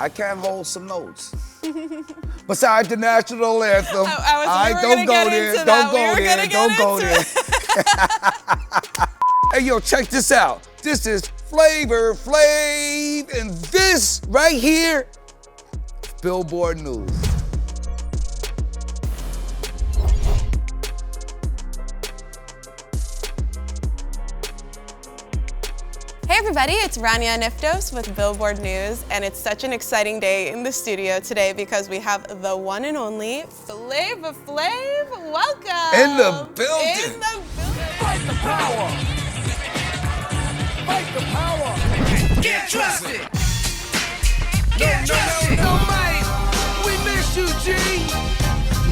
I can hold some notes. Besides the national anthem. Don't go there. Don't go there. Hey, yo, check this out. This is Flavor Flav, and this right here, Billboard News. Hey everybody, it's Rania Aniftos with Billboard News, and it's such an exciting day in the studio today because we have the one and only Flavor Flav. Welcome! In the building! In the building! Fight the power! Fight the power! Get trusted! Get trusted! No, mate! We miss you, G!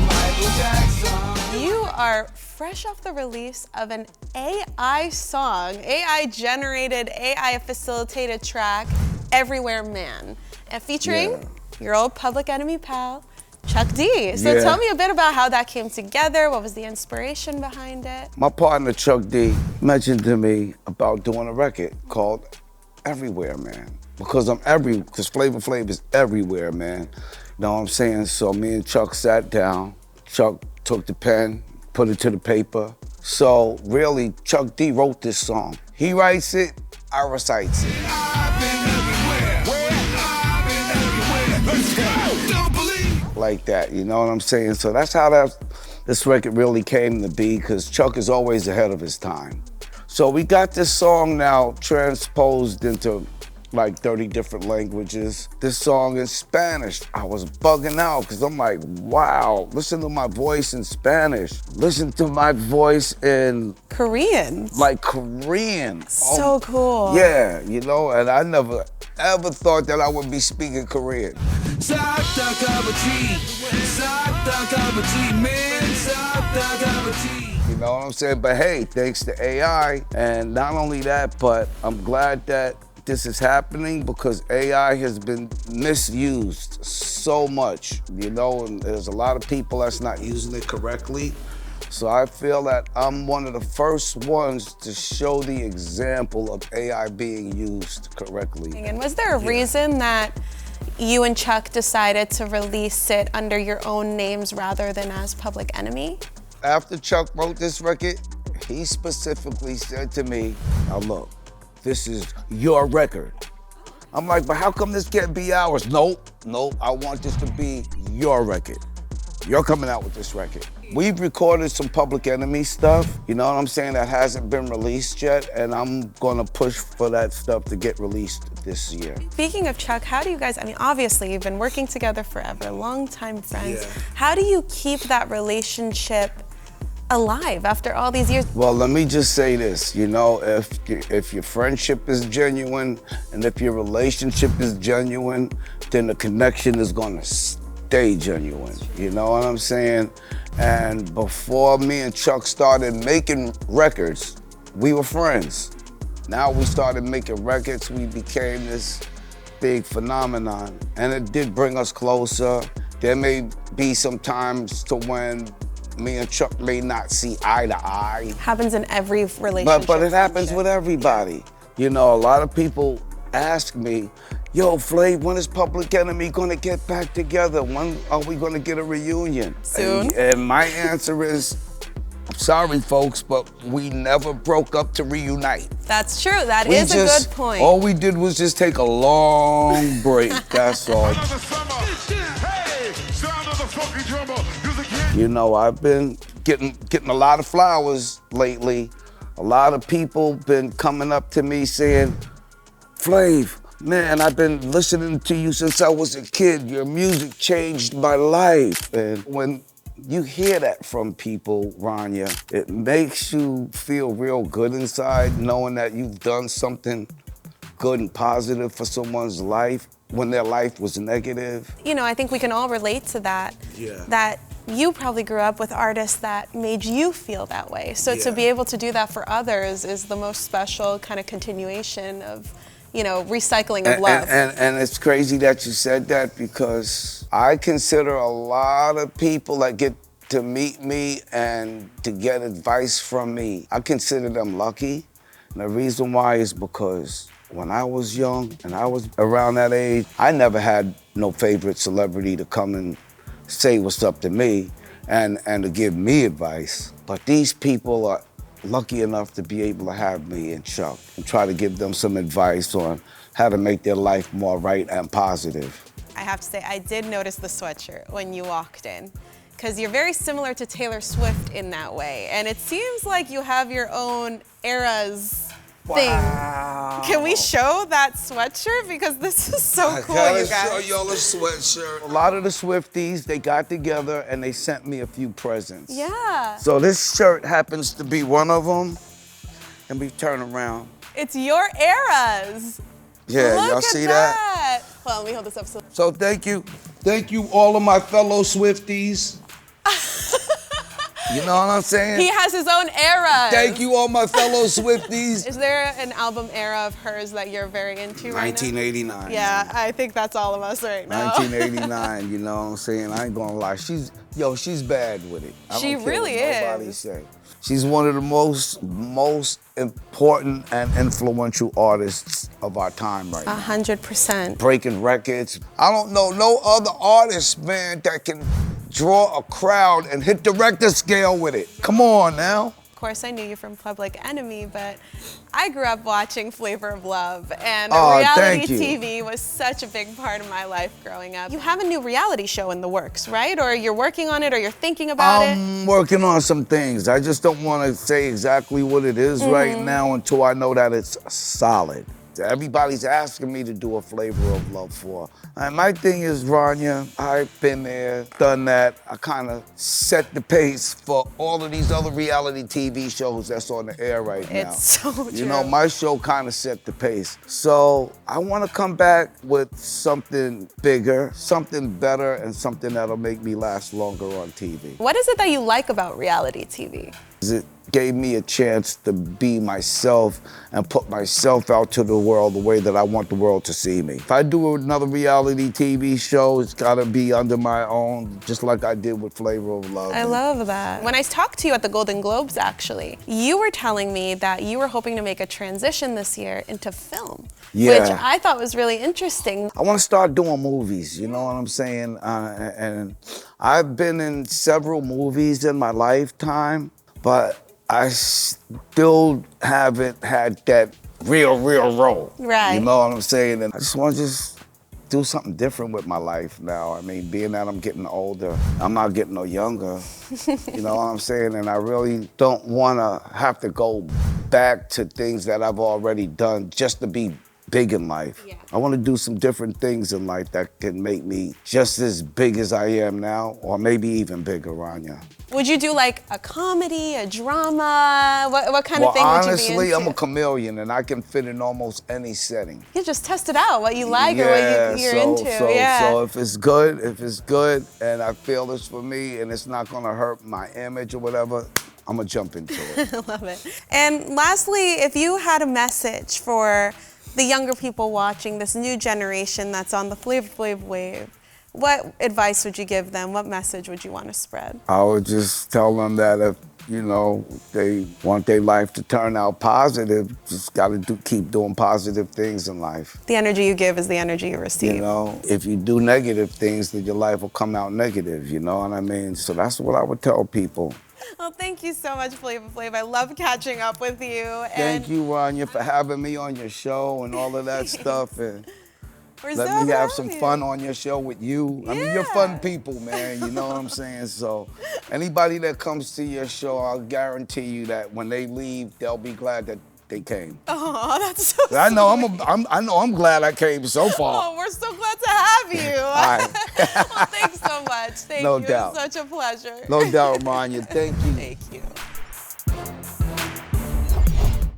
Michael Jackson. You are fresh off the release of an AI song, AI-generated, AI-facilitated track, Everywhere Man, featuring your old Public Enemy pal, Chuck D. So tell me a bit about how that came together. What was the inspiration behind it? My partner, Chuck D, mentioned to me about doing a record called Everywhere Man. Because Flavor Flav is everywhere, man. You know what I'm saying? So me and Chuck sat down. Chuck took the pen, put it to the paper. So really, Chuck D wrote this song. He writes it, I recites it. I've been everywhere. I've been everywhere. Let's go. Don't believe. Like that, you know what I'm saying? So that's how this record really came to be, because Chuck is always ahead of his time. So we got this song now transposed into like 30 different languages. This song in Spanish. I was bugging out because I'm like, wow, listen to my voice in Spanish. Listen to my voice in Korean. Like Korean. So cool. Yeah, you know, and I never ever thought that I would be speaking Korean. You know what I'm saying? But hey, thanks to AI, and not only that, but I'm glad that this is happening because AI has been misused so much, you know, and there's a lot of people that's not using it correctly. So I feel that I'm one of the first ones to show the example of AI being used correctly. And was there a reason that you and Chuck decided to release it under your own names rather than as Public Enemy? After Chuck wrote this record, he specifically said to me, now look, this is your record. I'm like, but how come this can't be ours? Nope, I want this to be your record. You're coming out with this record. We've recorded some Public Enemy stuff, you know what I'm saying, that hasn't been released yet, and I'm gonna push for that stuff to get released this year. Speaking of Chuck, how do you guys, I mean, obviously you've been working together forever, longtime friends. Yeah. How do you keep that relationship alive after all these years? Well, let me just say this, you know, if your friendship is genuine and if your relationship is genuine, then the connection is gonna stay genuine, you know what I'm saying? And before me and Chuck started making records, we were friends. Now we started making records, we became this big phenomenon, and it did bring us closer. There may be some times to when me and Chuck may not see eye to eye. Happens in every relationship. But it happens with everybody. You know, a lot of people ask me, yo, Flav, when is Public Enemy gonna get back together? When are we gonna get a reunion? Soon. And my answer is, sorry folks, but we never broke up to reunite. That's true, that is a good point. All we did was just take a long break, that's all. You know, I've been getting a lot of flowers lately. A lot of people been coming up to me saying, Flav, man, I've been listening to you since I was a kid. Your music changed my life. And when you hear that from people, Rania, it makes you feel real good inside, knowing that you've done something good and positive for someone's life when their life was negative. You know, I think we can all relate to that. Yeah. That you probably grew up with artists that made you feel that way. So to be able to do that for others is the most special kind of continuation of, you know, recycling of love. And it's crazy that you said that because I consider a lot of people that get to meet me and to get advice from me, I consider them lucky. And the reason why is because when I was young and I was around that age, I never had no favorite celebrity to come and say what's up to me and to give me advice. But these people are lucky enough to be able to have me and Chuck and try to give them some advice on how to make their life more right and positive. I have to say, I did notice the sweatshirt when you walked in, because you're very similar to Taylor Swift in that way. And it seems like you have your own eras thing. Wow. Can we show that sweatshirt? Because this is so cool, you guys. show y'all a sweatshirt. A lot of the Swifties, they got together and they sent me a few presents. Yeah. So this shirt happens to be one of them. Let me turn around. It's your eras. Yeah, Look y'all at see that? Hold on, let me hold this up. So thank you. Thank you all of my fellow Swifties. You know what I'm saying? He has his own era. Thank you all my fellow Swifties. Is there an album era of hers that you're very into right 1989. now? Yeah, I think that's all of us right now. 1989, you know what I'm saying? I ain't gonna lie. She's bad with it. She don't care really what nobody is. say. She's one of the most important and influential artists of our time right now. 100%. Breaking records. I don't know no other artist, man, that can draw a crowd and hit the record scale with it. Come on now. Of course, I knew you from Public Enemy, but I grew up watching Flavor Flav, and Oh, reality thank you. TV was such a big part of my life growing up. You have a new reality show in the works, right? Or you're working on it, or you're thinking about it? I'm working on some things. I just don't want to say exactly what it is right now until I know that it's solid. Everybody's asking me to do a Flavor of Love for. And my thing is, Rania, I've been there, done that. I kind of set the pace for all of these other reality TV shows that's on the air right now. It's so true. You know, my show kind of set the pace. So I want to come back with something bigger, something better, and something that'll make me last longer on TV. What is it that you like about reality TV? It gave me a chance to be myself and put myself out to the world the way that I want the world to see me. If I do another reality TV show, it's gotta be under my own, just like I did with Flavor of Love. I love that. When I talked to you at the Golden Globes, actually, you were telling me that you were hoping to make a transition this year into film, Yeah. which I thought was really interesting. I want to start doing movies, you know what I'm saying? And I've been in several movies in my lifetime, but I still haven't had that real role. Right. You know what I'm saying? And I just want to do something different with my life now. I mean, being that I'm getting older, I'm not getting no younger. You know what I'm saying? And I really don't want to have to go back to things that I've already done just to be big in life. Yeah. I want to do some different things in life that can make me just as big as I am now, or maybe even bigger, Rania. Would you do like a comedy, a drama? What kind of thing would you be honestly, into? I'm a chameleon and I can fit in almost any setting. You just test it out, what you like or what you're into. So if it's good and I feel it's for me and it's not gonna hurt my image or whatever, I'm gonna jump into it. I love it. And lastly, if you had a message for the younger people watching, this new generation that's on the Flavor Flav wave, what advice would you give them? What message would you want to spread? I would just tell them that if, you know, they want their life to turn out positive, just gotta keep doing positive things in life. The energy you give is the energy you receive. You know, if you do negative things, then your life will come out negative, you know what I mean? So that's what I would tell people. Well, thank you so much, Flavor Flav. I love catching up with you. Thank you, Rania, for having me on your show and all of that stuff. And We're so let me have happy. some fun on your show with you. I mean, you're fun people, man. You know what I'm saying? So anybody that comes to your show, I'll guarantee you that when they leave, they'll be glad that they came. Oh, that's so sweet. I know I'm glad I came so far. Oh, we're so glad to have you. All right. Well, thanks so much. Thank No you. doubt. It's such a pleasure. No doubt, Rania. Thank you. Thank you.